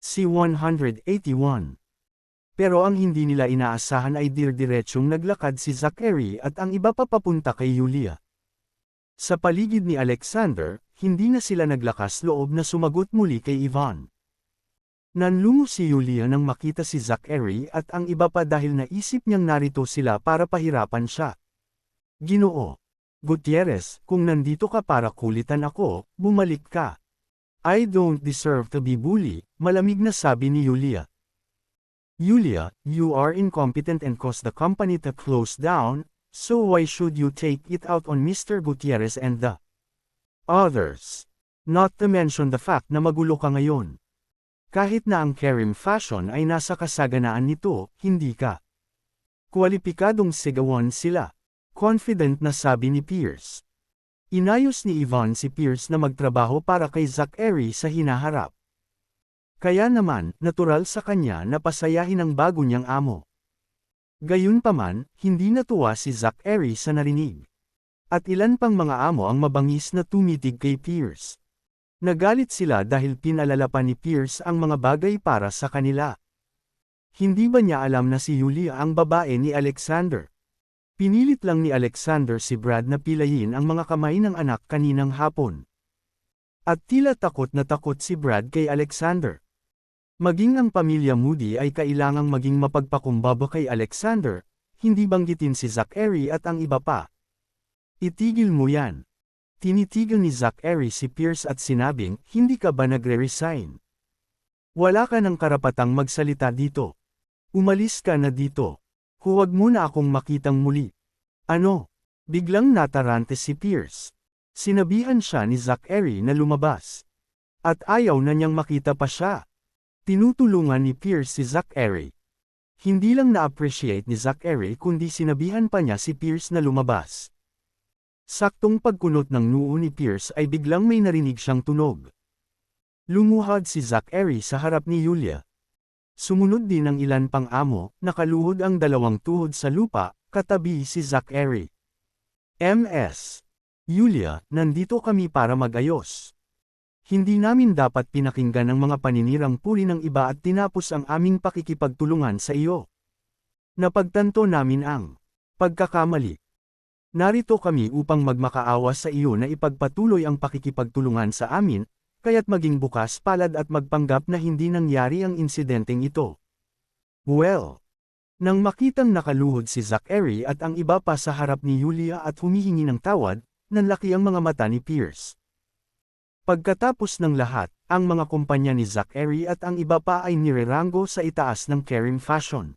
C-181. Pero ang hindi nila inaasahan ay dirdiretsong naglakad si Zachary at ang iba pa papunta kay Yulia. Sa paligid ni Alexander, hindi na sila naglakas loob na sumagot muli kay Ivan. Nanlungo si Yulia nang makita si Zachary at ang iba pa dahil naisip niyang narito sila para pahirapan siya. Ginoo Gutierrez, kung nandito ka para kulitan ako, bumalik ka. I don't deserve to be bullied, malamig na sabi ni Yulia. Yulia, you are incompetent and caused the company to close down, so why should you take it out on Mr. Gutierrez and the others? Not to mention the fact na magulo ka ngayon. Kahit na ang Kerim Fashion ay nasa kasaganaan nito, hindi ka kwalipikadong sigawan sila. Confident na sabi ni Pierce. Inayos ni Ivan si Pierce na magtrabaho para kay Zachary sa hinaharap. Kaya naman, natural sa kanya na pasayahin ang bago niyang amo. Gayunpaman, hindi natuwa si Zachary sa narinig. At ilan pang mga amo ang mabangis na tumitig kay Pierce. Nagalit sila dahil pinalala pa ni Pierce ang mga bagay para sa kanila. Hindi ba niya alam na si Yulia ang babae ni Alexander? Pinilit lang ni Alexander si Brad na pilayin ang mga kamay ng anak kaninang hapon. At tila takot na takot si Brad kay Alexander. Maging ang pamilya Moody ay kailangang maging mapagpakumbaba kay Alexander, hindi banggitin si Zachary at ang iba pa. Itigil mo yan. Tinitigil ni Zachary si Pierce at sinabing, hindi ka ba nagre-resign? Wala ka ng karapatang magsalita dito. Umalis ka na dito. Huwag mo na akong makitang muli. Ano? Biglang natarante si Pierce. Sinabihan siya ni Zachary na lumabas. At ayaw na niyang makita pa siya. Tinutulungan ni Pierce si Zachary. Hindi lang na-appreciate ni Zachary kundi sinabihan pa niya si Pierce na lumabas. Saktong pagkunot ng noo ni Pierce ay biglang may narinig siyang tunog. Lumuhod si Zachary sa harap ni Yulia. Sumunod din ang ilan pang amo, nakaluhod ang dalawang tuhod sa lupa, katabi si Zachary. Ms. Yulia, nandito kami para mag-ayos. Hindi namin dapat pinakinggan ang mga paninirang puri ng iba at tinapos ang aming pakikipagtulungan sa iyo. Napagtanto namin ang pagkakamali. Narito kami upang magmakaawa sa iyo na ipagpatuloy ang pakikipagtulungan sa amin, kaya't maging bukas palad at magpanggap na hindi nangyari ang insidenteng ito. Well, nang makitang nakaluhod si Zachary at ang iba pa sa harap ni Yulia at humihingi ng tawad, nanlaki ang mga mata ni Pierce. Pagkatapos ng lahat, ang mga kumpanya ni Zachary at ang iba pa ay nireranggo sa itaas ng Kerim Fashion.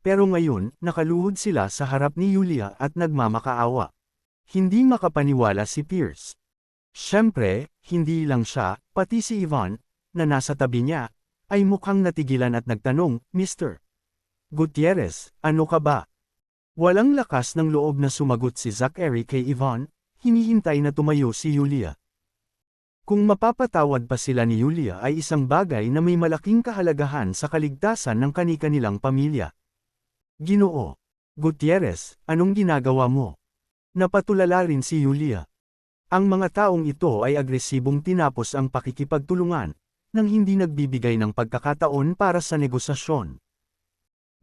Pero ngayon, nakaluhod sila sa harap ni Yulia at nagmamakaawa. Hindi makapaniwala si Pierce. Siyempre, hindi lang siya, pati si Ivan, na nasa tabi niya, ay mukhang natigilan at nagtanong, Mr. Gutierrez, ano ka ba? Walang lakas ng loob na sumagot si Zachary kay Ivan, hinihintay na tumayo si Yulia. Kung mapapatawad pa sila ni Yulia ay isang bagay na may malaking kahalagahan sa kaligtasan ng kani-kanilang pamilya. Ginoo Gutierrez, anong ginagawa mo? Napatulala rin si Yulia. Ang mga taong ito ay agresibong tinapos ang pakikipagtulungan, nang hindi nagbibigay ng pagkakataon para sa negosasyon.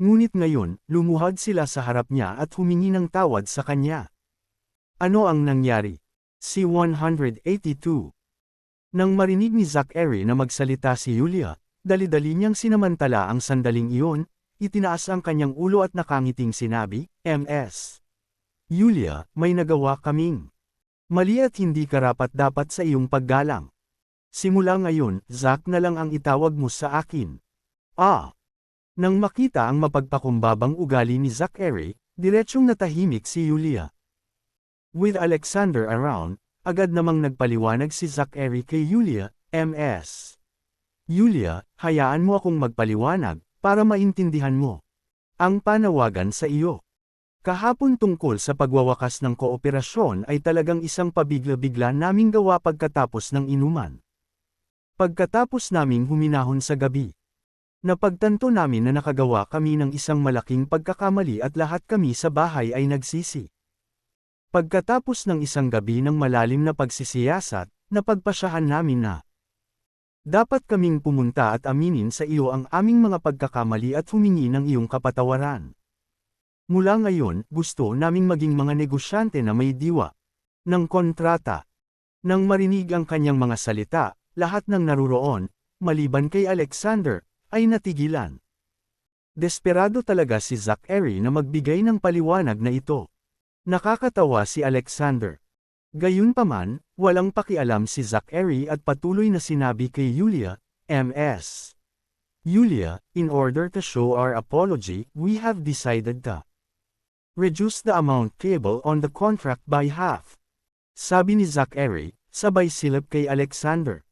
Ngunit ngayon, lumuhad sila sa harap niya at humingi ng tawad sa kanya. Ano ang nangyari? C-182. Nang marinig ni Zachary na magsalita si Yulia, dali-dali niyang sinamantala ang sandaling iyon, itinaas ang kanyang ulo at nakangiting sinabi, Ms. Yulia, may nagawa kaming mali at hindi karapat-dapat sa iyong paggalang. Simula ngayon, Zach na lang ang itawag mo sa akin. Nang makita ang mapagpakumbabang ugali ni Zachary, diretsyong natahimik si Yulia. With Alexander around, agad namang nagpaliwanag si Zachary kay Yulia, Ms. Yulia, hayaan mo akong magpaliwanag, para maintindihan mo ang panawagan sa iyo. Kahapon tungkol sa pagwawakas ng kooperasyon ay talagang isang pabigla-bigla naming gawa pagkatapos ng inuman. Pagkatapos naming huminahon sa gabi, napagtanto namin na nakagawa kami ng isang malaking pagkakamali at lahat kami sa bahay ay nagsisi. Pagkatapos ng isang gabi ng malalim na pagsisiyasat, napagpasyahan namin na Dapat kaming pumunta at aminin sa iyo ang aming mga pagkakamali at humingi ng iyong kapatawaran. Mula ngayon, gusto naming maging mga negosyante na may diwa. Ng kontrata. Nang marinig ang kanyang mga salita, lahat ng naruroon, maliban kay Alexander, ay natigilan. Desperado talaga si Zachary na magbigay ng paliwanag na ito. Nakakatawa si Alexander. Gayunpaman, walang pakialam si Zachary at patuloy na sinabi kay Yulia, Ms. Yulia, in order to show our apology, we have decided to reduce the amount payable on the contract by half. Sabi ni Zachary, sabay silip kay Alexander.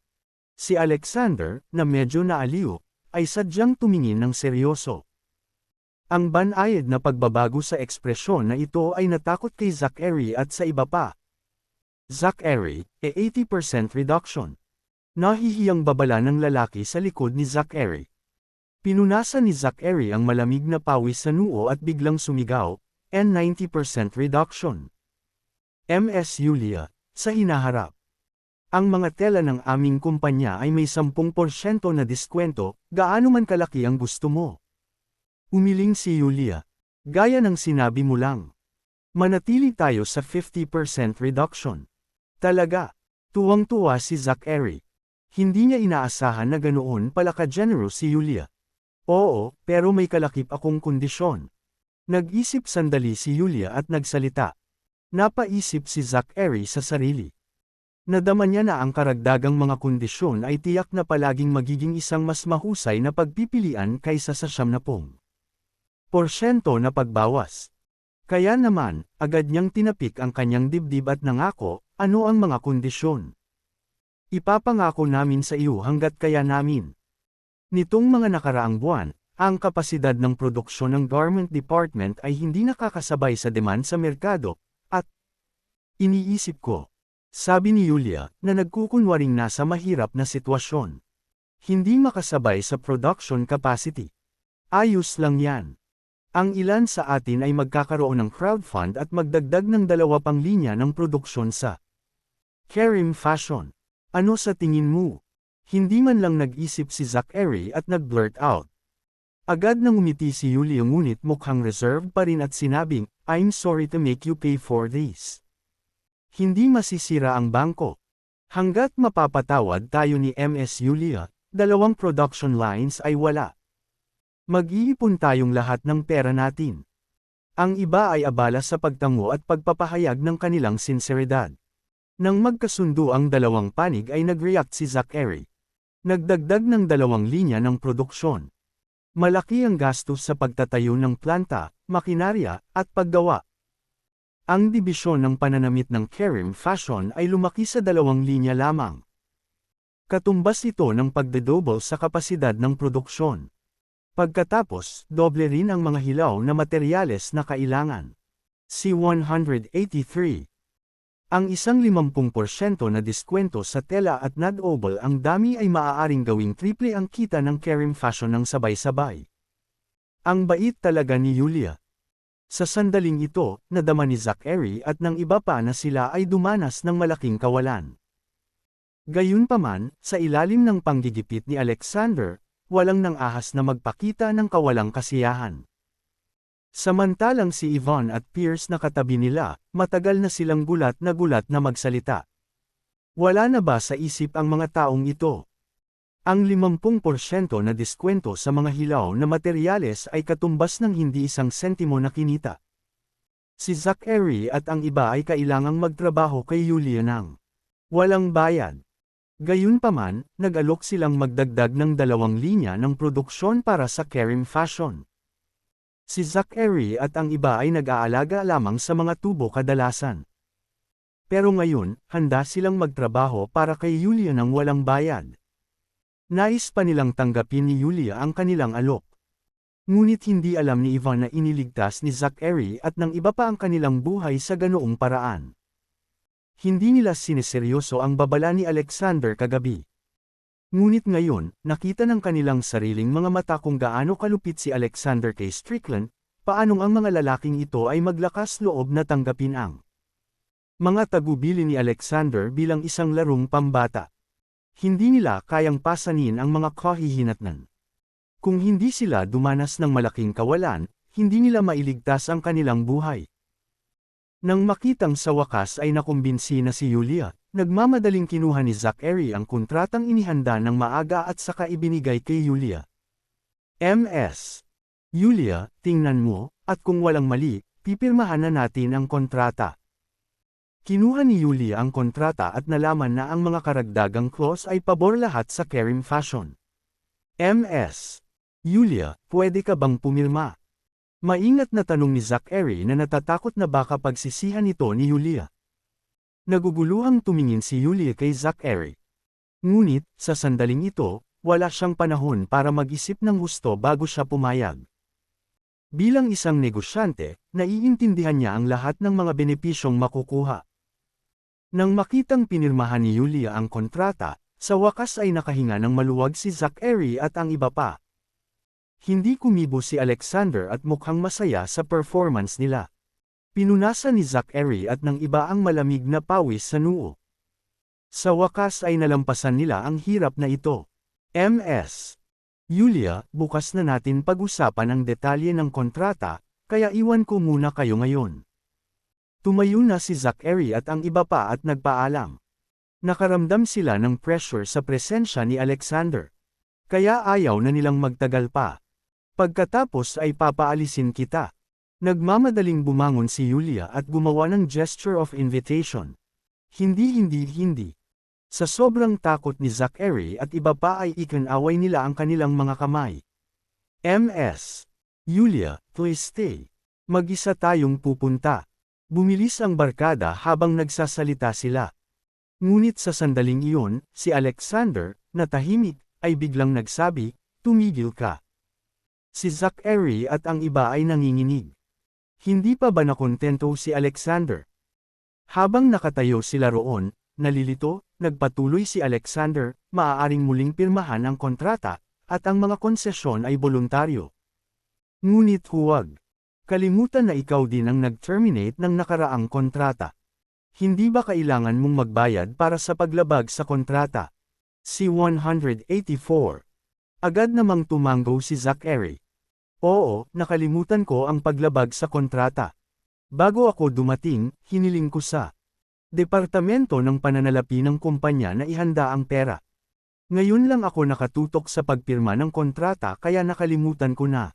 Si Alexander, na medyo naaliw, ay sadyang tumingin ng seryoso. Ang banayad na pagbabago sa ekspresyon na ito ay natakot kay Zachary at sa iba pa. Zachary, 80% reduction. Nahihiyang babala ng lalaki sa likod ni Zachary. Pinunasan ni Zachary ang malamig na pawis sa noo at biglang sumigaw, and 90% reduction. Ms. Yulia, sa hinaharap. Ang mga tela ng aming kumpanya ay may 10% na diskwento, gaano man kalaki ang gusto mo. Umiling si Yulia. Gaya ng sinabi mo lang. Manatili tayo sa 50% reduction. Talaga. Tuwang-tuwa si Zachary. Hindi niya inaasahan na ganoon pala ka-generous si Yulia. Oo, pero may kalakip akong kondisyon. Nag-isip sandali si Yulia at nagsalita. Napaisip si Zachary sa sarili. Nadama niya na ang karagdagang mga kondisyon ay tiyak na palaging magiging isang mas mahusay na pagpipilian kaysa sa 70% na pagbawas. Kaya naman, agad niyang tinapik ang kanyang dibdib at nangako, ano ang mga kondisyon. Ipapangako namin sa iyo hanggat kaya namin. Nitong mga nakaraang buwan, ang kapasidad ng produksyon ng Garment Department ay hindi nakakasabay sa demand sa merkado, at iniisip ko, sabi ni Yulia, na nagkukunwaring nasa mahirap na sitwasyon. Hindi makasabay sa production capacity. Ayos lang yan. Ang ilan sa atin ay magkakaroon ng crowdfund at magdagdag ng 2 pang linya ng produksyon sa Kerim Fashion. Ano sa tingin mo? Hindi man lang nag-isip si Zachary at nag-blurt out. Agad nang umiti si Yulia ngunit mukhang reserved pa rin at sinabing, I'm sorry to make you pay for this. Hindi masisira ang bangko. Hanggat mapapatawad tayo ni Ms. Yulia, 2 production lines ay wala. Mag-iipon tayong lahat ng pera natin. Ang iba ay abala sa pagtango at pagpapahayag ng kanilang sinseridad. Nang magkasundo ang dalawang panig ay nag-react si Zachary. Nagdagdag ng 2 linya ng produksyon. Malaki ang gastos sa pagtatayo ng planta, makinarya, at paggawa. Ang dibisyon ng pananamit ng Kerim Fashion ay lumaki sa 2 linya lamang. Katumbas ito ng pagdedouble sa kapasidad ng produksyon. Pagkatapos, doble rin ang mga hilaw na materyales na kailangan. C183. Ang isang 50% na diskwento sa tela at non-oble ang dami ay maaaring gawing triple ang kita ng Kerim Fashion ng sabay-sabay. Ang bait talaga ni Yulia. Sa sandaling ito, nadama ni Zachary at ng iba pa na sila ay dumanas ng malaking kawalan. Gayunpaman, sa ilalim ng panggigipit ni Alexander, walang nang ahas na magpakita ng kawalang kasiyahan. Samantalang si Yvonne at Pierce na katabi nila, matagal na silang gulat na magsalita. Wala na ba sa isip ang mga taong ito? Ang 50% na diskwento sa mga hilaw na materyales ay katumbas ng hindi 1 sentimo na kinita. Si Zachary at ang iba ay kailangang magtrabaho kay Yulia ng walang bayad. Gayunpaman, nag-alok silang magdagdag ng 2 linya ng produksyon para sa Kerim Fashion. Si Zachary at ang iba ay nag-aalaga lamang sa mga tubo kadalasan. Pero ngayon, handa silang magtrabaho para kay Yulia ng walang bayad. Nais pa nilang tanggapin ni Yulia ang kanilang alok. Ngunit hindi alam ni Ivan na iniligtas ni Zachary at ng iba pa ang kanilang buhay sa ganoong paraan. Hindi nila sineseryoso ang babala ni Alexander kagabi. Ngunit ngayon, nakita ng kanilang sariling mga mata kung gaano kalupit si Alexander kay Strickland, paanong ang mga lalaking ito ay maglakas loob na tanggapin ang mga tagubili ni Alexander bilang isang larong pambata. Hindi nila kayang pasanin ang mga kahihinatnan. Kung hindi sila dumanas ng malaking kawalan, hindi nila mailigtas ang kanilang buhay. Nang makitang sa wakas ay nakumbinsi na si Yulia, nagmamadaling kinuha ni Zachary ang kontratang inihanda ng maaga at saka ibinigay kay Yulia. Ms. Yulia, tingnan mo, at kung walang mali, pipirmahan na natin ang kontrata. Kinuha ni Yulia ang kontrata at nalaman na ang mga karagdagang clause ay pabor lahat sa Kerim Fashion. Ms. Yulia, pwede ka bang pumirma? Maingat na tanong ni Zachary na natatakot na baka pagsisihan ito ni Yulia. Naguguluhang tumingin si Yulia kay Zachary. Ngunit, sa sandaling ito, wala siyang panahon para mag-isip ng gusto bago siya pumayag. Bilang isang negosyante, naiintindihan niya ang lahat ng mga benepisyong makukuha. Nang makitang pinirmahan ni Yulia ang kontrata, sa wakas ay nakahinga ng maluwag si Zachary at ang iba pa. Hindi kumibo si Alexander at mukhang masaya sa performance nila. Pinunasan ni Zachary at ng iba ang malamig na pawis sa noo. Sa wakas ay nalampasan nila ang hirap na ito. Ms. Yulia, bukas na natin pag-usapan ang detalye ng kontrata, kaya iwan ko muna kayo ngayon. Tumayo na si Zachary at ang iba pa at nagpaalam. Nakaramdam sila ng pressure sa presensya ni Alexander. Kaya ayaw na nilang magtagal pa. Pagkatapos ay papaalisin kita. Nagmamadaling bumangon si Yulia at gumawa ng gesture of invitation. Hindi. Sa sobrang takot ni Zachary at iba pa ay ikinaway nila ang kanilang mga kamay. Ms. Yulia, please stay. Mag-isa tayong pupunta. Bumilis ang barkada habang nagsasalita sila. Ngunit sa sandaling iyon, si Alexander, na tahimik, ay biglang nagsabi, tumigil ka. Si Zachary at ang iba ay nanginginig. Hindi pa ba nakontento si Alexander? Habang nakatayo sila roon, nalilito, nagpatuloy si Alexander, maaaring muling pirmahan ang kontrata, at ang mga konsesyon ay voluntaryo. Ngunit huwag. Kalimutan na ikaw din ang nag-terminate ng nakaraang kontrata. Hindi ba kailangan mong magbayad para sa paglabag sa kontrata? C-184. Agad namang tumanggo si Zachary. Oo, nakalimutan ko ang paglabag sa kontrata. Bago ako dumating, hiniling ko sa departamento ng pananalapi ng kumpanya na ihanda ang pera. Ngayon lang ako nakatutok sa pagpirma ng kontrata kaya nakalimutan ko na.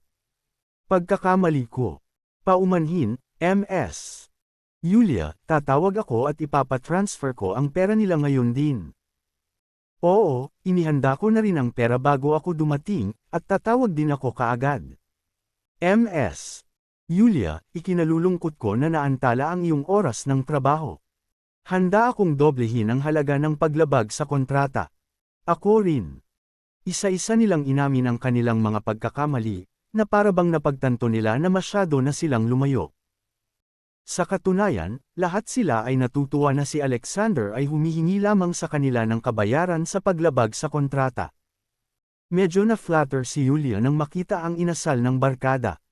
Pagkakamali ko. Paumanhin, Ms. Yulia, tatawag ako at ipapatransfer ko ang pera nila ngayon din. Oo, inihanda ko na rin ang pera bago ako dumating, at tatawag din ako kaagad. Ms. Yulia, ikinalulungkot ko na naantala ang iyong oras ng trabaho. Handa akong doblehin ang halaga ng paglabag sa kontrata. Ako rin. Isa-isa nilang inamin ang kanilang mga pagkakamali, na parabang napagtanto nila na masyado na silang lumayo. Sa katunayan, lahat sila ay natutuwa na si Alexander ay humihingi lamang sa kanila ng kabayaran sa paglabag sa kontrata. Medyo na-flatter si Yulia nang makita ang inasal ng barkada.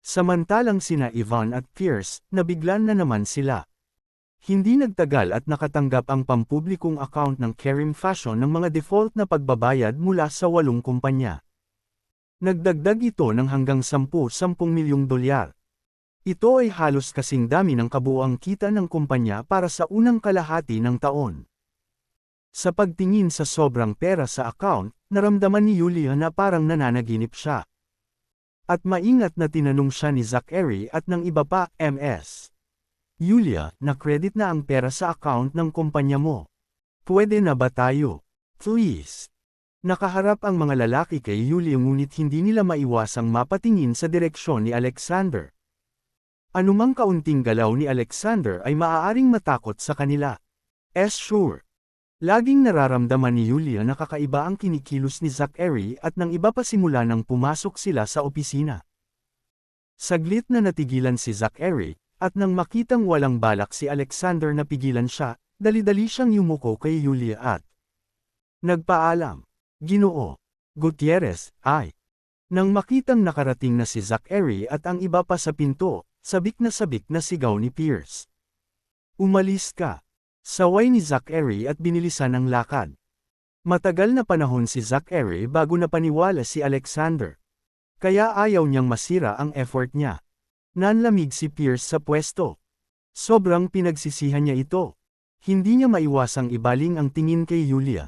Samantalang sina Ivan at Pierce, nabiglan na naman sila. Hindi nagtagal at nakatanggap ang pampublikong account ng Kerim Fashion ng mga default na pagbabayad mula sa 8 kumpanya. Nagdagdag ito ng hanggang 10 milyong dolyar. Ito ay halos kasing dami ng kabuuang kita ng kumpanya para sa unang kalahati ng taon. Sa pagtingin sa sobrang pera sa account, naramdaman ni Yulia na parang nananaginip siya. At maingat na tinanong siya ni Zachary at ng iba pa, Ms. Yulia, na-credit na ang pera sa account ng kumpanya mo. Pwede na ba tayo? Please. Nakaharap ang mga lalaki kay Yulia ngunit hindi nila maiwasang mapatingin sa direksyon ni Alexander. Anumang kaunting galaw ni Alexander ay maaaring matakot sa kanila. Sure. Laging nararamdaman ni Yulia na kakaiba ang kinikilos ni Zachary at ng iba pa simula nang pumasok sila sa opisina. Saglit na natigilan si Zachary, at nang makitang walang balak si Alexander na pigilan siya, dali-dali siyang yumuko kay Yulia at nagpaalam. Ginoo Gutierrez, ay. Nang makitang nakarating na si Zachary at ang iba pa sa pinto, sabik na sigaw ni Pierce. Umalis ka. Saway ni Zachary at binilisan ang lakad. Matagal na panahon si Zachary bago napaniwala si Alexander. Kaya ayaw niyang masira ang effort niya. Nanlamig si Pierce sa pwesto. Sobrang pinagsisihan niya ito. Hindi niya maiwasang ibaling ang tingin kay Yulia.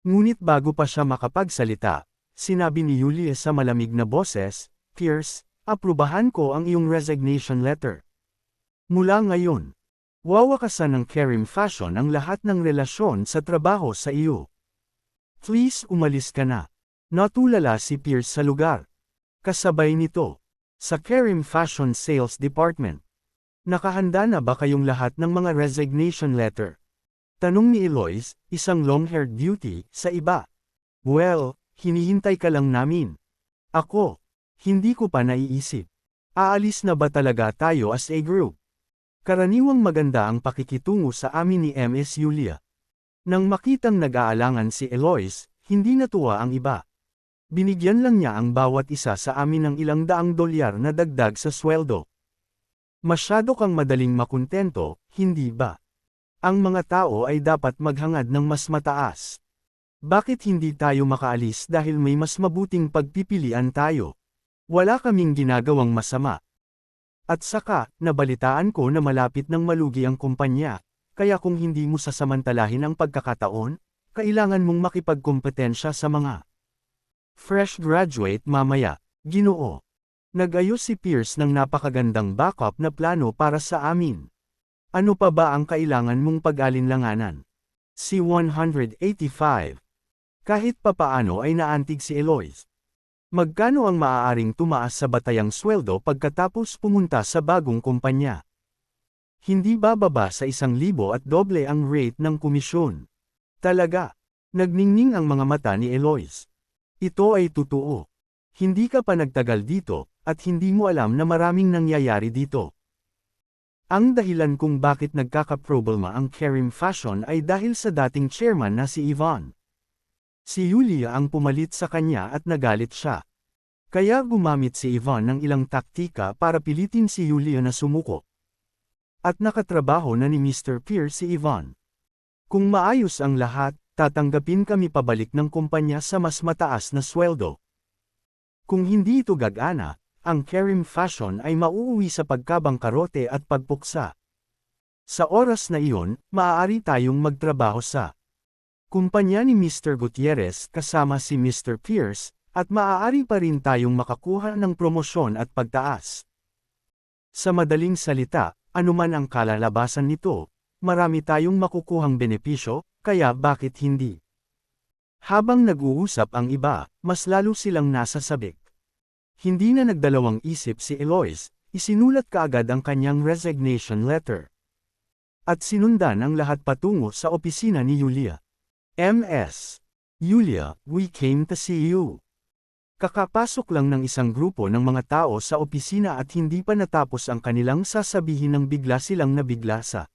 Ngunit bago pa siya makapagsalita, sinabi ni Yulia sa malamig na boses, "Pierce, aprubahan ko ang iyong resignation letter. Mula ngayon, wawakasan ng Kerim Fashion ang lahat ng relasyon sa trabaho sa iyo. Please umalis ka na." Natulala si Pierce sa lugar. Kasabay nito, sa Kerim Fashion Sales Department. "Nakahanda na ba kayong lahat ng mga resignation letter?" Tanong ni Eloise, isang long-haired beauty, sa iba. "Well, hinihintay ka lang namin." "Ako, hindi ko pa naiisip. Aalis na ba talaga tayo as a group?" Karaniwang maganda ang pakikitungo sa amin ni Ms. Yulia. Nang makitang nag-aalangan si Eloise, hindi natuwa ang iba. Binigyan lang niya ang bawat isa sa amin ng $200 na dagdag sa sweldo. Masyado kang madaling makuntento, hindi ba? Ang mga tao ay dapat maghangad ng mas mataas. Bakit hindi tayo makaalis dahil may mas mabuting pagpipilian tayo? Wala kaming ginagawang masama. At saka, nabalitaan ko na malapit ng malugi ang kumpanya, kaya kung hindi mo sasamantalahin ang pagkakataon, kailangan mong makipagkompetensya sa mga fresh graduate mamaya. Ginoo. Nag-ayos si Pierce ng napakagandang backup na plano para sa amin. Ano pa ba ang kailangan mong pag-alinlanganan? C-185. Kahit papaano ay naantig si Eloise. Magkano ang maaaring tumaas sa batayang sweldo pagkatapos pumunta sa bagong kumpanya? Hindi bababa sa 1,000 at doble ang rate ng komisyon. Talaga. Nagningning ang mga mata ni Eloise. Ito ay totoo. Hindi ka pa nagtagal dito, at hindi mo alam na maraming nangyayari dito. Ang dahilan kung bakit nagkakaproblema ang Kerim Fashion ay dahil sa dating chairman na si Ivan. Si Yulia ang pumalit sa kanya at nagalit siya. Kaya gumamit si Ivan ng ilang taktika para pilitin si Yulia na sumuko. At nakatrabaho na ni Mr. Pierce si Ivan. Kung maayos ang lahat, tatanggapin kami pabalik ng kumpanya sa mas mataas na sweldo. Kung hindi ito gagana, ang Kerim Fashion ay mauuwi sa pagkabangkarote at pagpuksa. Sa oras na iyon, maaari tayong magtrabaho sa kumpanya ni Mr. Gutierrez kasama si Mr. Pierce, at maaari pa rin tayong makakuha ng promosyon at pagtaas. Sa madaling salita, anuman ang kalalabasan nito, marami tayong makukuhang benepisyo, kaya bakit hindi? Habang nag-uusap ang iba, mas lalo silang nasa sabik. Hindi na nagdalawang isip si Eloise, isinulat kaagad ang kanyang resignation letter. At sinundan ang lahat patungo sa opisina ni Yulia. "Ms. Yulia, we came to see you." Kakapasok lang ng isang grupo ng mga tao sa opisina at hindi pa natapos ang kanilang sasabihin nang bigla silang nabigla sa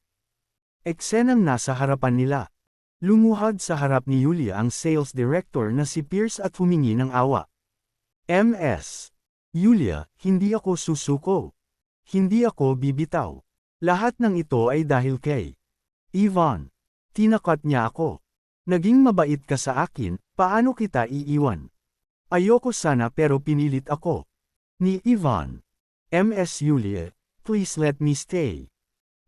eksenang nasa harapan nila. Lumuhad sa harap ni Yulia ang sales director na si Pierce at humingi ng awa. "Ms. Yulia, hindi ako susuko. Hindi ako bibitaw. Lahat ng ito ay dahil kay Ivan. Tinakat niya ako. Naging mabait ka sa akin, paano kita iiwan? Ayoko sana pero pinilit ako ni Ivan. Ms. Yulia, please let me stay."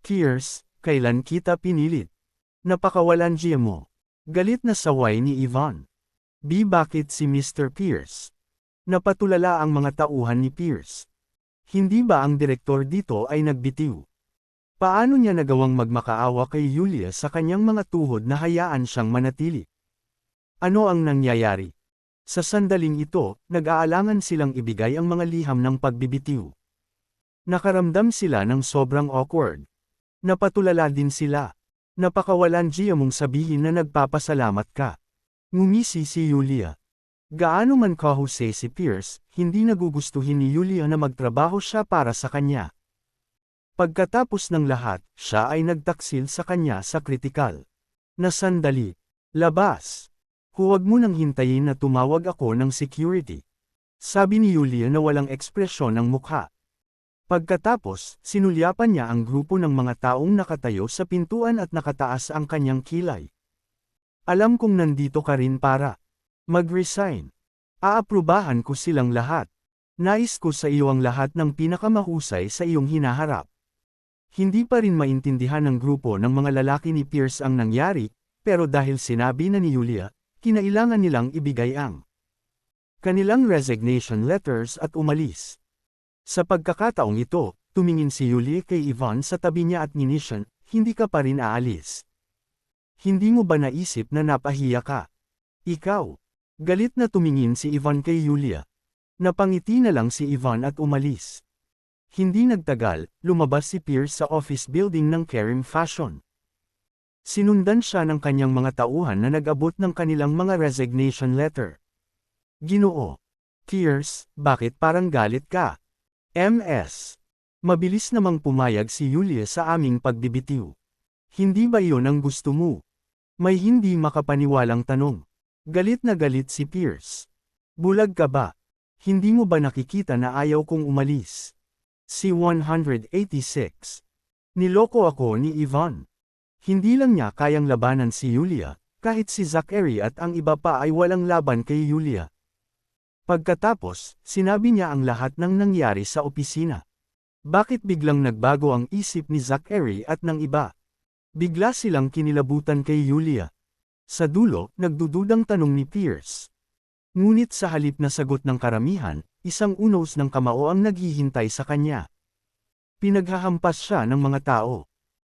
"Pierce, kailan kita pinilit? Napakawalandiya mo." Galit na saway ni Ivan. Bakit si Mr. Pierce?" Napatulala ang mga tauhan ni Pierce. Hindi ba ang direktor dito ay nagbitiw? Paano niya nagawang magmakaawa kay Yulia sa kanyang mga tuhod na hayaan siyang manatili? Ano ang nangyayari? Sa sandaling ito, nag-aalangan silang ibigay ang mga liham ng pagbibitiw. Nakaramdam sila ng sobrang awkward. Napatulala din sila. Napakawalandiya mong sabihin na nagpapasalamat ka. Ngumisi si Yulia. Gaano man kahusay si Pierce, hindi nagugustuhin ni Yulia na magtrabaho siya para sa kanya. Pagkatapos ng lahat, siya ay nagtaksil sa kanya sa kritikal na sandali. "Labas! Huwag mo nang hintayin na tumawag ako ng security." Sabi ni Yulia na walang ekspresyon ng mukha. Pagkatapos, sinulyapan niya ang grupo ng mga taong nakatayo sa pintuan at nakataas ang kanyang kilay. Alam kong nandito ka rin para mag-resign. Aaprubahan ko silang lahat. Nais ko sa iyo ang lahat ng pinakamahusay sa iyong hinaharap. Hindi pa rin maintindihan ng grupo ng mga lalaki ni Pierce ang nangyari, pero dahil sinabi na ni Julia, kinailangan nilang ibigay ang kanilang resignation letters at umalis. Sa pagkakataong ito, tumingin si Julia kay Yvonne sa tabi niya at nginisyon, hindi ka pa rin aalis. Hindi mo ba naisip na napahiya ka? Ikaw. Galit na tumingin si Yvonne kay Julia. Napangiti na lang si Yvonne at umalis. Hindi nagtagal, lumabas si Pierce sa office building ng Kerim Fashion. Sinundan siya ng kanyang mga tauhan na nag-abot ng kanilang mga resignation letter. Ginoo. Pierce, bakit parang galit ka? MS. Mabilis namang pumayag si Julia sa aming pagbibitiw. Hindi ba iyon ang gusto mo? May hindi makapaniwalang tanong. Galit na galit si Pierce. Bulag ka ba? Hindi mo ba nakikita na ayaw kong umalis? Si 186. Niloko ako ni Yvonne. Hindi lang niya kayang labanan si Julia, kahit si Zachary at ang iba pa ay walang laban kay Julia. Pagkatapos, sinabi niya ang lahat ng nangyari sa opisina. Bakit biglang nagbago ang isip ni Zachary at ng iba? Bigla silang kinilabutan kay Julia. Sa dulo, nagdududang tanong ni Pierce. Ngunit sa halip na sagot ng karamihan, isang unos ng kamao ang naghihintay sa kanya. Pinaghahampas siya ng mga tao.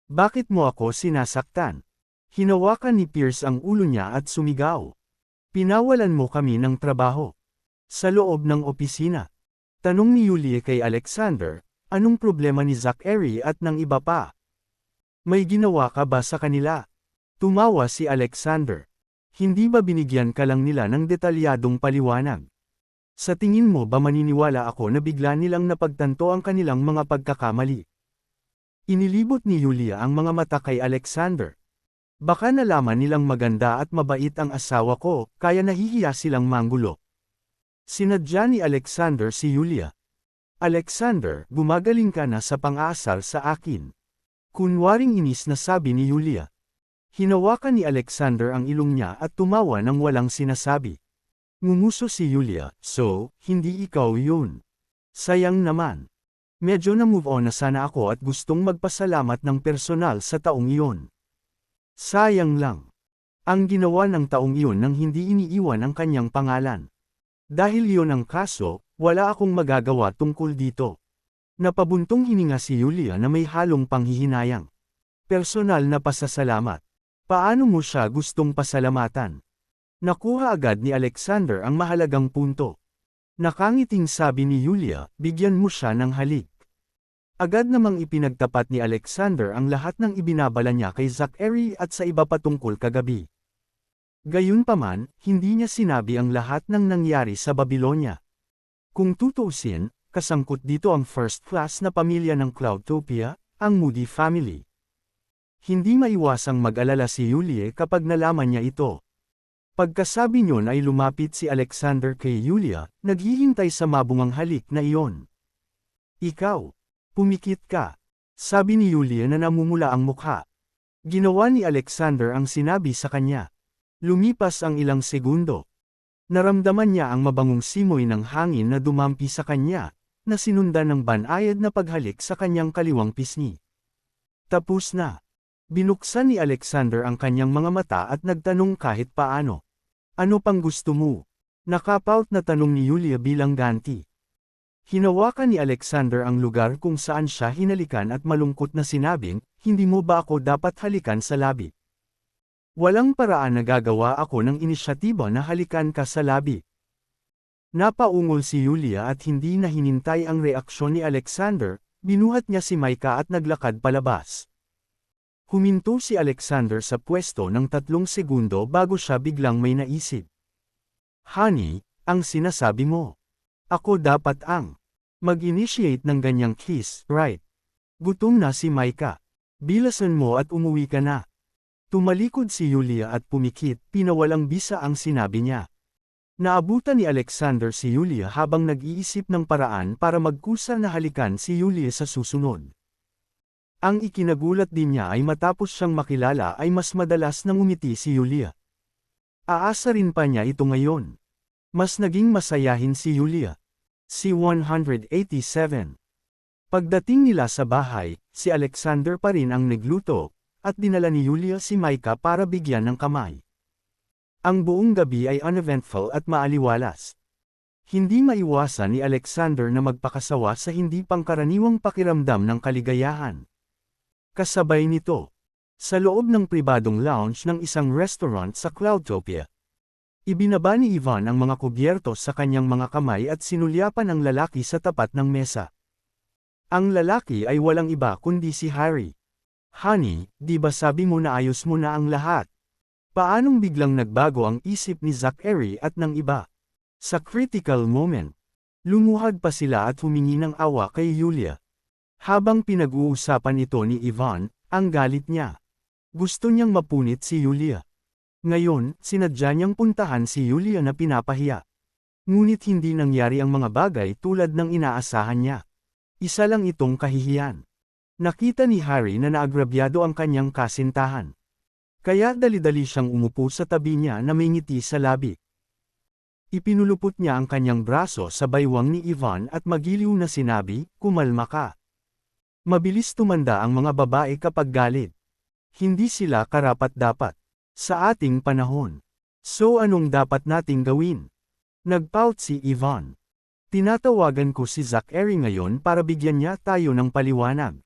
Bakit mo ako sinasaktan? Hinawakan ni Pierce ang ulo niya at sumigaw. Pinawalan mo kami ng trabaho. Sa loob ng opisina. Tanong ni Julia kay Alexander, anong problema ni Zachary at ng iba pa? May ginawa ka ba sa kanila? Tumawa si Alexander. Hindi ba binigyan ka lang nila ng detalyadong paliwanag? Sa tingin mo ba maniniwala ako na bigla nilang napagtanto ang kanilang mga pagkakamali? Inilibot ni Julia ang mga mata kay Alexander. Baka nalaman nilang maganda at mabait ang asawa ko, kaya nahihiya silang manggulo. Sinadya ni Alexander si Julia. Alexander, gumagaling ka na sa pang-aasar sa akin. Kunwaring inis na sabi ni Julia. Hinawakan ni Alexander ang ilong niya at tumawa nang walang sinasabi. Ngumuso si Julia, so, hindi ikaw yun. Sayang naman. Medyo na-move on na sana ako at gustong magpasalamat ng personal sa taong iyon. Sayang lang. Ang ginawa ng taong iyon nang hindi iniiwan ang kanyang pangalan. Dahil iyon ang kaso, wala akong magagawa tungkol dito. Napabuntong hininga si Julia na may halong panghihinayang. Personal na pasasalamat. Paano mo siya gustong pasalamatan? Nakuha agad ni Alexander ang mahalagang punto. Nakangiting sabi ni Julia, bigyan mo siya ng halik. Agad namang ipinagtapat ni Alexander ang lahat ng ibinabala niya kay Zachary at sa iba pa tungkol kagabi. Gayunpaman, hindi niya sinabi ang lahat ng nangyari sa Babylonia. Kung tutuusin, kasangkot dito ang first class na pamilya ng Cloudtopia, ang Moody family. Hindi maiwasang mag-alala si Julia kapag nalaman niya ito. Pagkasabi niyon ay lumapit si Alexander kay Julia, naghihintay sa mabungang halik na iyon. Ikaw, pumikit ka. Sabi ni Julia na namumula ang mukha. Ginawa ni Alexander ang sinabi sa kanya. Lumipas ang ilang segundo. Naramdaman niya ang mabangong simoy ng hangin na dumampi sa kanya, na sinundan ng banayad na paghalik sa kanyang kaliwang pisngi. Tapos na. Binuksan ni Alexander ang kanyang mga mata at nagtanong kahit paano. Ano pang gusto mo? Nakapout na tanong ni Julia bilang ganti. Hinawakan ni Alexander ang lugar kung saan siya hinalikan at malungkot na sinabing, hindi mo ba ako dapat halikan sa labi? Walang paraan na gagawa ako ng inisyatiba na halikan ka sa labi. Napaungol si Julia at hindi na hinintay ang reaksyon ni Alexander, binuhat niya si Micah at naglakad palabas. Huminto si Alexander sa pwesto ng 3 segundo bago siya biglang may naisip. Honey, ang sinasabi mo. Ako dapat ang mag-initiate ng ganyang kiss, right? Gutom na si Micah. Bilasan mo at umuwi ka na. Tumalikod si Julia at pumikit, pinawalang bisa ang sinabi niya. Naabutan ni Alexander si Julia habang nag-iisip ng paraan para magkusa na halikan si Julia sa susunod. Ang ikinagulat din niya ay matapos siyang makilala ay mas madalas nang umiti si Julia. Aasarin pa niya ito ngayon. Mas naging masayahin si Yulia. C-187. Pagdating nila sa bahay, si Alexander pa rin ang nagluto, at dinala ni Yulia si Micah para bigyan ng kamay. Ang buong gabi ay uneventful at maaliwalas. Hindi maiwasan ni Alexander na magpakasawa sa hindi pangkaraniwang pakiramdam ng kaligayahan. Kasabay nito, sa loob ng pribadong lounge ng isang restaurant sa Cloudtopia, ibinaba ni Ivan ang mga kubyerto sa kanyang mga kamay at sinulyapan ang lalaki sa tapat ng mesa. Ang lalaki ay walang iba kundi si Harry. "Honey, di ba sabi mo na ayos mo na ang lahat? Paanong biglang nagbago ang isip ni Zachary at ng iba?" Sa critical moment, lumuhad pa sila at humingi ng awa kay Yulia. Habang pinag-uusapan ito ni Ivan, ang galit niya. Gusto niyang mapunit si Yulia. Ngayon, sinadya niyang puntahan si Yulia na pinapahiya. Ngunit hindi nangyari ang mga bagay tulad ng inaasahan niya. Isa lang itong kahihiyan. Nakita ni Harry na naagrabyado ang kanyang kasintahan. Kaya dali-dali siyang umupo sa tabi niya na may ngiti sa labi. Ipinulupot niya ang kanyang braso sa baywang ni Ivan at magiliw na sinabi, "Kumalma ka." Mabilis tumanda ang mga babae kapag galit. Hindi sila karapat-dapat sa ating panahon. So anong dapat nating gawin? Nagpout si Ivan. Tinatawagan ko si Zachary ngayon para bigyan niya tayo ng paliwanag.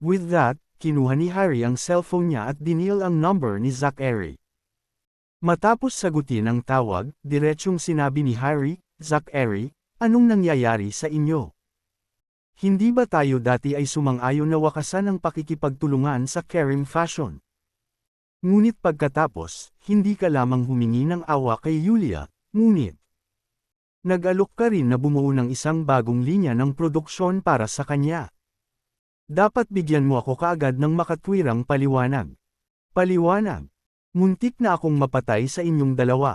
With that, kinuha ni Harry ang cellphone niya at dinial ang number ni Zachary. Matapos sagutin ang tawag, diretsyong sinabi ni Harry, "Zachary, anong nangyayari sa inyo? Hindi ba tayo dati ay sumang-ayon na wakasan ang pakikipagtulungan sa caring fashion?" Ngunit pagkatapos, hindi ka lamang humingi ng awa kay Yulia, ngunit nag-alok ka rin na bumuo ng isang bagong linya ng produksyon para sa kanya. Dapat bigyan mo ako kaagad ng makatwirang paliwanag. Paliwanag. Muntik na akong mapatay sa inyong dalawa.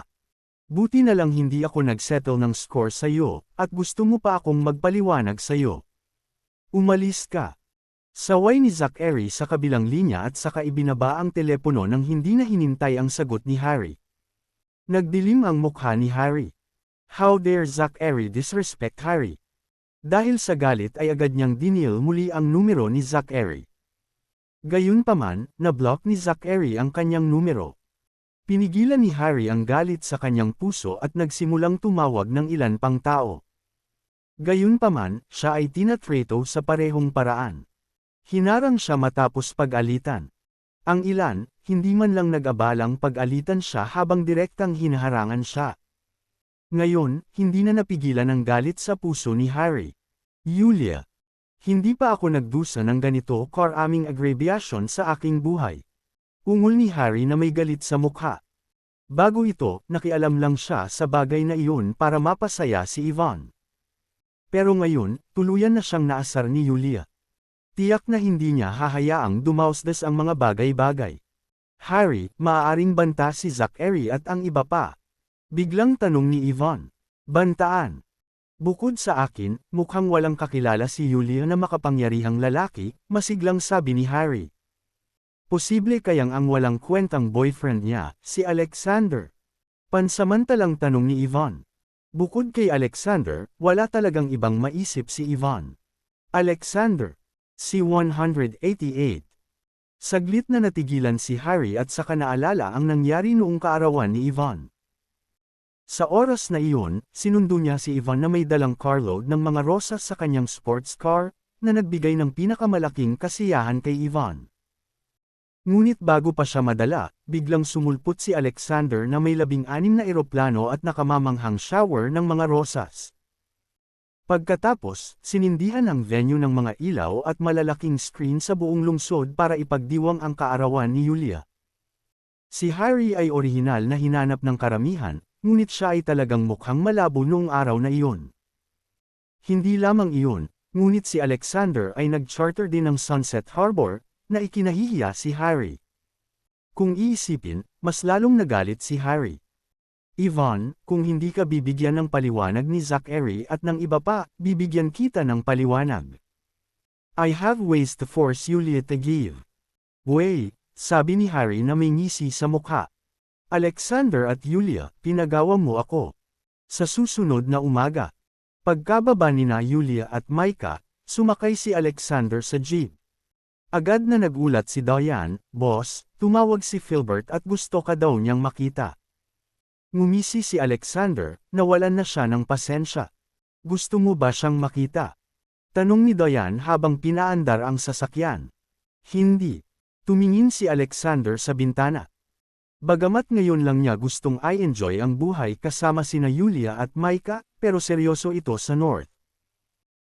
Buti na lang hindi ako nagsettle ng score sa iyo, at gusto mo pa akong magpaliwanag sa iyo. Umalis ka. Saway ni Zachary sa kabilang linya at saka ibinaba ang telepono nang hindi na hinintay ang sagot ni Harry. Nagdilim ang mukha ni Harry. How dare Zachary disrespect Harry? Dahil sa galit ay agad niyang dinil muli ang numero ni Zachary. Gayunpaman, na-block ni Zachary ang kanyang numero. Pinigilan ni Harry ang galit sa kanyang puso at nagsimulang tumawag ng ilan pang tao. Gayunpaman, siya ay tinatrato sa parehong paraan. Hinarang siya matapos pag-alitan. Ang ilan, hindi man lang nag-abalang pag-alitan siya habang direktang hinaharangan siya. Ngayon, hindi na napigilan ang galit sa puso ni Harry. "Yulia, hindi pa ako nagdusa ng ganito karaming aggravation sa aking buhay." Ungol ni Harry na may galit sa mukha. Bago ito, nakialam lang siya sa bagay na iyon para mapasaya si Ivan. Pero ngayon, tuluyan na siyang naasar ni Yulia. Tiyak na hindi niya hahayaang dumausdas ang mga bagay-bagay. "Harry, maaaring banta si Zachary at ang iba pa?" Biglang tanong ni Ivan. "Bantaan? Bukod sa akin, mukhang walang kakilala si Yulia na makapangyarihang lalaki," masiglang sabi ni Harry. "Posible kayang ang walang kwentang boyfriend niya, si Alexander?" Pansamantalang tanong ni Ivan. Bukod kay Alexander, wala talagang ibang maisip si Ivan. Alexander. C-188. Saglit na natigilan si Harry at saka naalala ang nangyari noong kaarawan ni Ivan. Sa oras na iyon, sinundo niya si Ivan na may dalang carload ng mga rosas sa kanyang sports car, na nagbigay ng pinakamalaking kasiyahan kay Ivan. Ngunit bago pa siya madala, biglang sumulpot si Alexander na may 16 na eroplano at nakamamanghang shower ng mga rosas. Pagkatapos, sinindihan ang venue ng mga ilaw at malalaking screen sa buong lungsod para ipagdiwang ang kaarawan ni Yulia. Si Harry ay orihinal na hinanap ng karamihan, ngunit siya ay talagang mukhang malabo noong araw na iyon. Hindi lamang iyon, ngunit si Alexander ay nag-charter din ng Sunset Harbor, na ikinahihiya si Harry. Kung iisipin, mas lalong nagalit si Harry. "Ivan, kung hindi ka bibigyan ng paliwanag ni Zachary at ng iba pa, bibigyan kita ng paliwanag. I have ways to force Yulia to give way," sabi ni Harry na may ngisi sa mukha. Alexander at Yulia, pinagawa mo ako. Sa susunod na umaga, pagkababa nina Yulia at Micah, sumakay si Alexander sa jeep. Agad na nagulat si Diane, "Boss, tumawag si Philbert at gusto ka daw niyang makita." Ngumisi si Alexander, nawalan na siya ng pasensya. "Gusto mo ba siyang makita?" Tanong ni Diane habang pinaandar ang sasakyan. "Hindi." Tumingin si Alexander sa bintana. Bagamat ngayon lang niya gustong i-enjoy ang buhay kasama sina Yulia at Micah, pero seryoso ito sa North.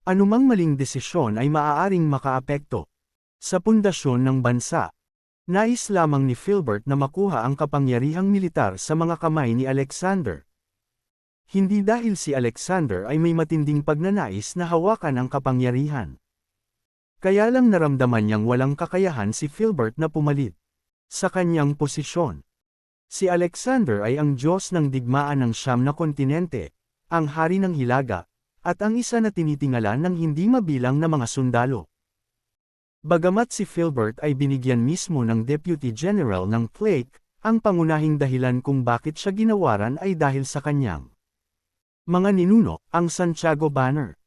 Anumang maling desisyon ay maaaring makaapekto sa pundasyon ng bansa. Nais lamang ni Philbert na makuha ang kapangyarihang militar sa mga kamay ni Alexander. Hindi dahil si Alexander ay may matinding pagnanais na hawakan ang kapangyarihan. Kaya lang naramdaman niyang walang kakayahan si Philbert na pumalit sa kanyang posisyon. Si Alexander ay ang Diyos ng digmaan ng 9 na kontinente, ang hari ng hilaga, at ang isa na tinitingala ng hindi mabilang na mga sundalo. Bagamat si Philbert ay binigyan mismo ng Deputy General ng Flake, ang pangunahing dahilan kung bakit siya ginawaran ay dahil sa kanyang mga ninuno, ang Santiago Banner.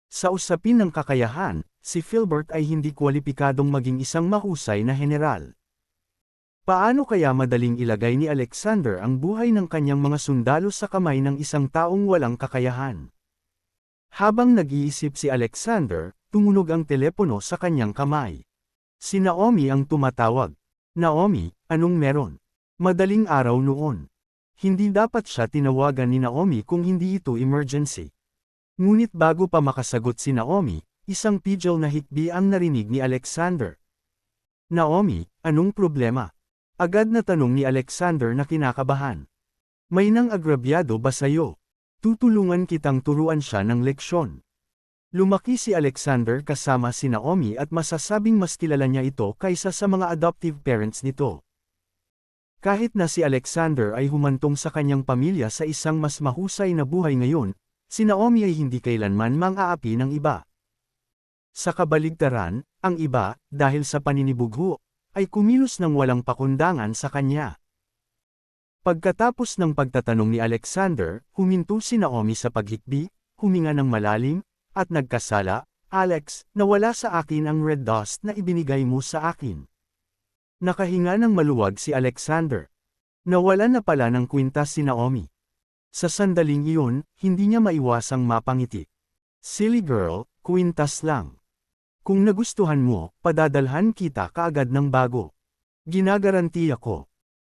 Sa usapin ng kakayahan, si Philbert ay hindi kwalipikadong maging isang mahusay na general. Paano kaya madaling ilagay ni Alexander ang buhay ng kanyang mga sundalo sa kamay ng isang taong walang kakayahan? Habang nag-iisip si Alexander, tumunog ang telepono sa kanyang kamay. Si Naomi ang tumatawag. "Naomi, anong meron?" Madaling araw noon. Hindi dapat siya tinawagan ni Naomi kung hindi ito emergency. Ngunit bago pa makasagot si Naomi, isang pidgel na hikbi ang narinig ni Alexander. "Naomi, anong problema?" Agad na tanong ni Alexander na kinakabahan. "May nang agrabyado ba sa'yo? Tutulungan kitang turuan siya ng leksyon." Lumaki si Alexander kasama si Naomi at masasabing mas kilala niya ito kaysa sa mga adoptive parents nito. Kahit na si Alexander ay humantong sa kanyang pamilya sa isang mas mahusay na buhay ngayon, si Naomi ay hindi kailanman mang-aapi ng iba. Sa kabaligtaran, ang iba, dahil sa paninibugho, ay kumilos ng walang pakundangan sa kanya. Pagkatapos ng pagtatanong ni Alexander, huminto si Naomi sa paghikbi, huminga ng malalim, at nagkasala, "Alex, nawala sa akin ang red dust na ibinigay mo sa akin." Nakahinga ng maluwag si Alexander. Nawala na pala ng kwintas si Naomi. Sa sandaling iyon, hindi niya maiwasang mapangiti. "Silly girl, kwintas lang. Kung nagustuhan mo, padadalhan kita kaagad ng bago. Ginagarantiya ko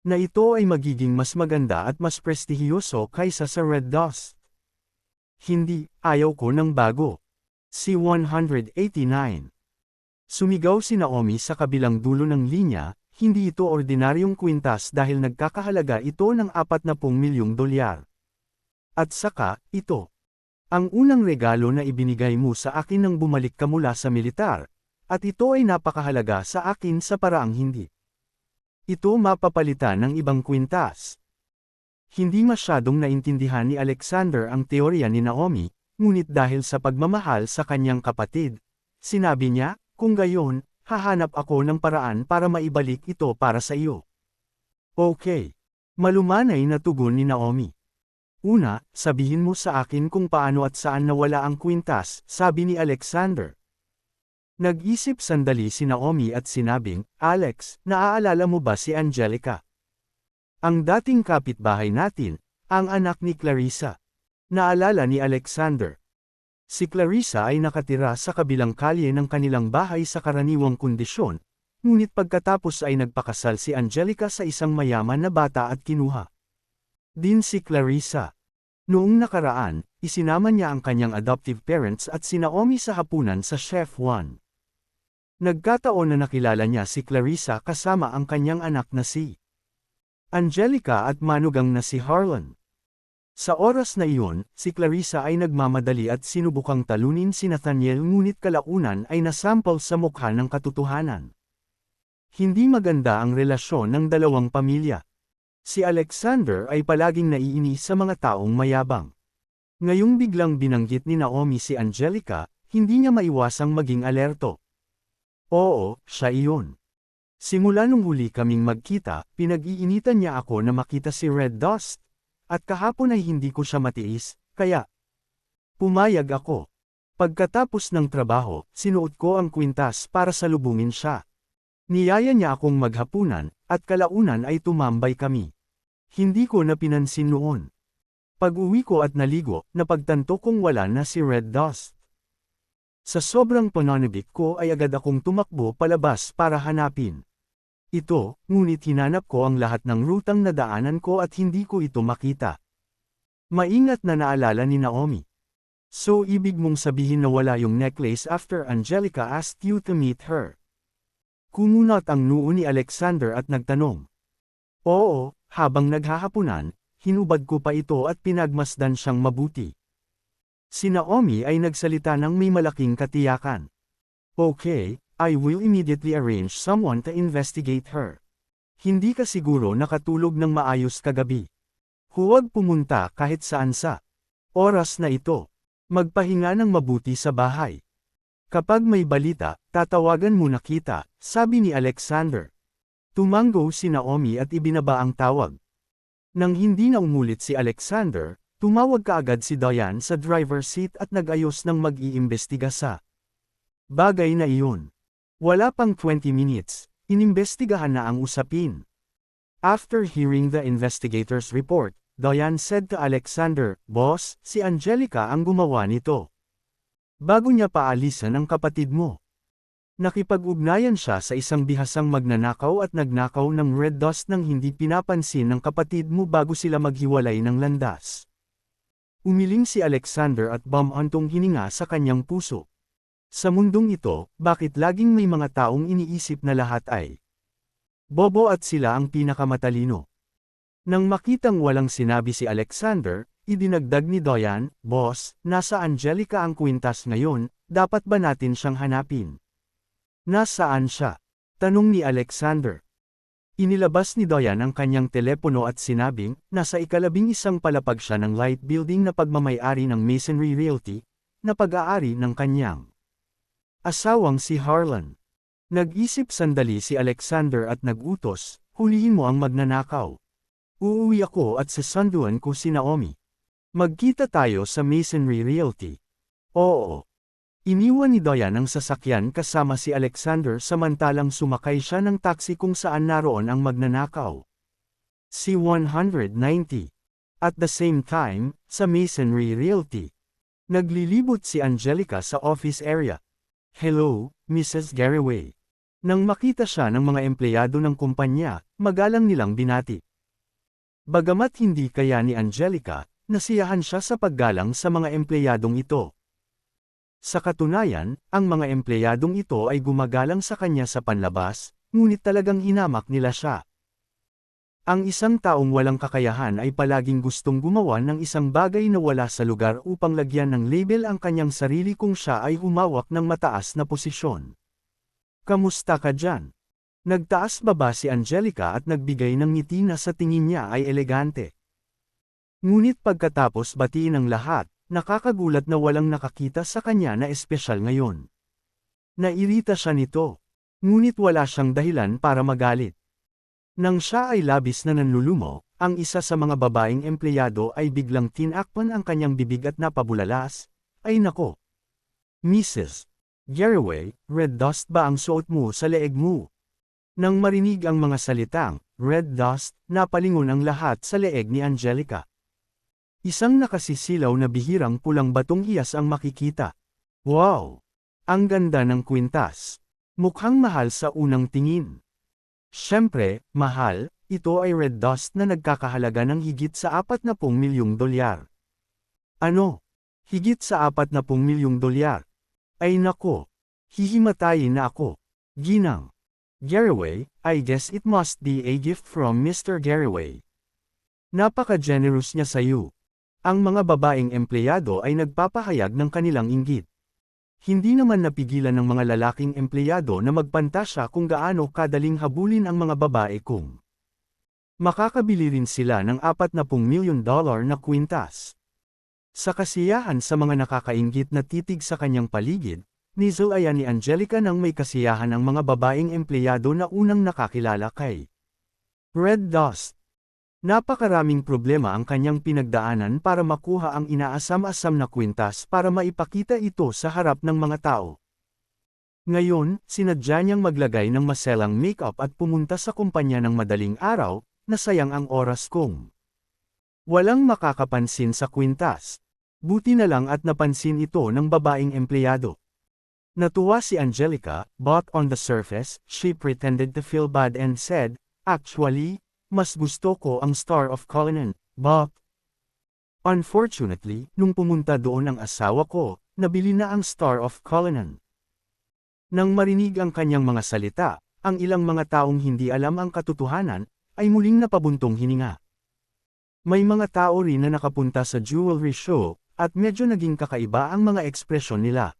na ito ay magiging mas maganda at mas prestihiyoso kaysa sa red dust." "Hindi, ayaw ko ng bago." C-189. Sumigaw si Naomi sa kabilang dulo ng linya, hindi ito ordinaryong kwintas dahil nagkakahalaga ito ng 40 milyong dolyar. At saka, ito ang unang regalo na ibinigay mo sa akin nang bumalik ka mula sa militar, at ito ay napakahalaga sa akin sa paraang hindi ito mapapalitan ng ibang kwintas. Hindi masyadong naintindihan ni Alexander ang teorya ni Naomi, ngunit dahil sa pagmamahal sa kanyang kapatid, sinabi niya, "Kung gayon, hahanap ako ng paraan para maibalik ito para sa iyo." "Okay." Malumanay na tugon ni Naomi. "Una, sabihin mo sa akin kung paano at saan nawala ang kwintas," sabi ni Alexander. Nag-isip sandali si Naomi at sinabing, "Alex, naaalala mo ba si Angelica? Ang dating kapitbahay natin, ang anak ni Clarissa." Naalala ni Alexander. Si Clarissa ay nakatira sa kabilang kalye ng kanilang bahay sa karaniwang kondisyon, ngunit pagkatapos ay nagpakasal si Angelica sa isang mayaman na bata at kinuha din si Clarissa. Noong nakaraan, isinama niya ang kanyang adoptive parents at si Naomi sa hapunan sa Chef Juan. Nagkataon na nakilala niya si Clarissa kasama ang kanyang anak na si Angelica at manugang na si Harlan. Sa oras na iyon, si Clarissa ay nagmamadali at sinubukang talunin si Nathaniel ngunit kalaunan ay nasampol sa mukha ng katotohanan. Hindi maganda ang relasyon ng dalawang pamilya. Si Alexander ay palaging naiinis sa mga taong mayabang. Ngayong biglang binanggit ni Naomi si Angelica, hindi niya maiwasang maging alerto. Oo, siya iyon. Simula nung huli kaming magkita, pinag-iinitan niya ako na makita si Red Dust. At kahapon ay hindi ko siya matiis, kaya pumayag ako. Pagkatapos ng trabaho, sinuot ko ang kwintas para salubungin siya. Niyaya niya akong maghapunan, at kalaunan ay tumambay kami. Hindi ko na pinansin noon. Pag-uwi ko at naligo, napagtanto kong wala na si Red Dust. Sa sobrang pananabik ko ay agad akong tumakbo palabas para hanapin ito, ngunit hinanap ko ang lahat ng rutang na daanan ko at hindi ko ito makita. Maingat na naalala ni Naomi. So ibig mong sabihin na wala yung necklace after Angelica asked you to meet her? Kumunat ang noo ni Alexander at nagtanong. Oo, habang naghahapunan, hinubad ko pa ito at pinagmasdan siyang mabuti. Si Naomi ay nagsalita ng may malaking katiyakan. Okay, I will immediately arrange someone to investigate her. Hindi ka siguro nakatulog ng maayos kagabi. Huwag pumunta kahit saan sa oras na ito. Magpahinga ng mabuti sa bahay. Kapag may balita, tatawagan mo na kita, sabi ni Alexander. Tumango si Naomi at ibinaba ang tawag. Nang hindi na umulit si Alexander, tumawag kaagad si Diane sa driver's seat at nag-ayos ng mag-iimbestiga sa bagay na iyon. Wala pang 20 minutes, inimbestigahan na ang usapin. After hearing the investigator's report, Diane said to Alexander, "Boss, si Angelica ang gumawa nito. Bago niya paalisan ang kapatid mo." Nakipag-ugnayan siya sa isang bihasang magnanakaw at nagnakaw ng Red Dust nang hindi pinapansin ng kapatid mo bago sila maghiwalay ng landas. Umiling si Alexander at bumantong hininga sa kanyang puso. Sa mundong ito, bakit laging may mga taong iniisip na lahat ay bobo at sila ang pinakamatalino? Nang makitang walang sinabi si Alexander, idinagdag ni Diane, "Boss, nasa Angelica ang kwintas ngayon, dapat ba natin siyang hanapin?" "Nasaan siya?" tanong ni Alexander. Inilabas ni Diane ang kanyang telepono at sinabing, nasa 11 palapag siya ng light building na pagmamay-ari ng Masonry Realty, na pag-aari ng kanyang asawang si Harlan. Nag-isip sandali si Alexander at nag-utos, "Hulihin mo ang magnanakaw. Uuwi ako at sasanduan ko si Naomi. Magkita tayo sa Masonry Realty." Oo. Iniwan ni Diane ang sasakyan kasama si Alexander samantalang sumakay siya ng taxi kung saan naroon ang magnanakaw. Si 190. At the same time, sa Masonry Realty. Naglilibot si Angelica sa office area. "Hello, Mrs. Garraway." Nang makita siya ng mga empleyado ng kumpanya, magalang nilang binati. Bagamat hindi kaya ni Angelica, nasiyahan siya sa paggalang sa mga empleyadong ito. Sa katunayan, ang mga empleyadong ito ay gumagalang sa kanya sa panlabas, ngunit talagang hinamak nila siya. Ang isang taong walang kakayahan ay palaging gustong gumawa ng isang bagay na wala sa lugar upang lagyan ng label ang kanyang sarili kung siya ay humawak ng mataas na posisyon. "Kamusta ka dyan?" Nagtaas baba si Angelica at nagbigay ng ngiti na sa tingin niya ay elegante. Ngunit pagkatapos batiin ang lahat, nakakagulat na walang nakakita sa kanya na espesyal ngayon. Nairita siya nito. Ngunit wala siyang dahilan para magalit. Nang siya ay labis na nanlulumo, ang isa sa mga babaeng empleyado ay biglang tinakpan ang kanyang bibig at napabulalas. "Ay nako! Mrs. Garraway, Red Dust ba ang suot mo sa leeg mo?" Nang marinig ang mga salitang, Red Dust, napalingon ang lahat sa leeg ni Angelica. Isang nakasisilaw na bihirang pulang batong hiyas ang makikita. Wow! Ang ganda ng kwintas. Mukhang mahal sa unang tingin. Siyempre, mahal, ito ay Red Dust na nagkakahalaga ng higit sa 40 milyong dolyar. Ano? Higit sa 40 milyong dolyar? Ay nako! Hihimatayin na ako. Ginang Garraway, I guess it must be a gift from Mr. Garraway. Napaka-generous niya sa iyo. Ang mga babaeng empleyado ay nagpapahayag ng kanilang inggit. Hindi naman napigilan ng mga lalaking empleyado na magpantasya kung gaano kadaling habulin ang mga babae kung makakabili rin sila ng 40 milyon dollar na kwintas. Sa kasiyahan sa mga nakakainggit na titig sa kanyang paligid, Nizulayan ni Angelica nang may kasiyahan ang mga babaeng empleyado na unang nakakilala kay Red Dust. Napakaraming problema ang kanyang pinagdaanan para makuha ang inaasam-asam na kwintas para maipakita ito sa harap ng mga tao. Ngayon, sinadya niyang maglagay ng maselang makeup at pumunta sa kumpanya ng madaling araw, na sayang ang oras kong walang makakapansin sa kwintas. Buti na lang at napansin ito ng babaeng empleyado. Natuwa si Angelica, but on the surface, she pretended to feel bad and said, "Actually, mas gusto ko ang Star of Cullinan, but unfortunately, nung pumunta doon ang asawa ko, nabili na ang Star of Cullinan." Nang marinig ang kanyang mga salita, ang ilang mga taong hindi alam ang katotohanan, ay muling napabuntong hininga. May mga tao rin na nakapunta sa jewelry show, at medyo naging kakaiba ang mga ekspresyon nila.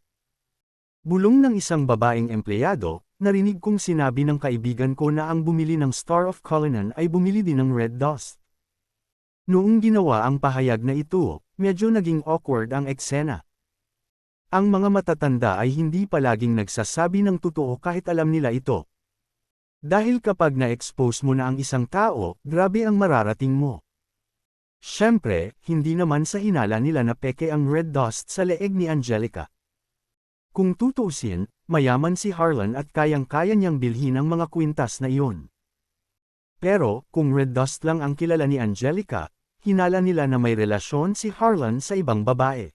Bulong ng isang babaeng empleyado, narinig kong sinabi ng kaibigan ko na ang bumili ng Star of Cullinan ay bumili din ng Red Dust. Noong ginawa ang pahayag na ito, medyo naging awkward ang eksena. Ang mga matatanda ay hindi palaging nagsasabi ng totoo kahit alam nila ito. Dahil kapag na-expose mo na ang isang tao, grabe ang mararating mo. Siyempre, hindi naman sa hinala nila na peke ang Red Dust sa leeg ni Angelica. Kung tutuusin, mayaman si Harlan at kayang-kaya niyang bilhin ang mga kwintas na iyon. Pero, kung Red Dust lang ang kilala ni Angelica, hinala nila na may relasyon si Harlan sa ibang babae.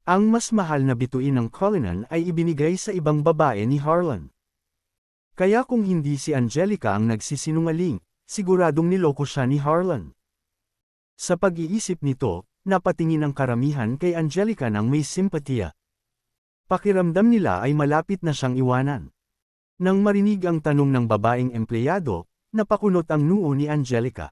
Ang mas mahal na bituin ng Cullinan ay ibinigay sa ibang babae ni Harlan. Kaya kung hindi si Angelica ang nagsisinungaling, siguradong niloko siya ni Harlan. Sa pag-iisip nito, napatingin ang karamihan kay Angelica ng may simpatiya. Pakiramdam nila ay malapit na siyang iwanan. Nang marinig ang tanong ng babaeng empleyado, napakunot ang noo ni Angelica.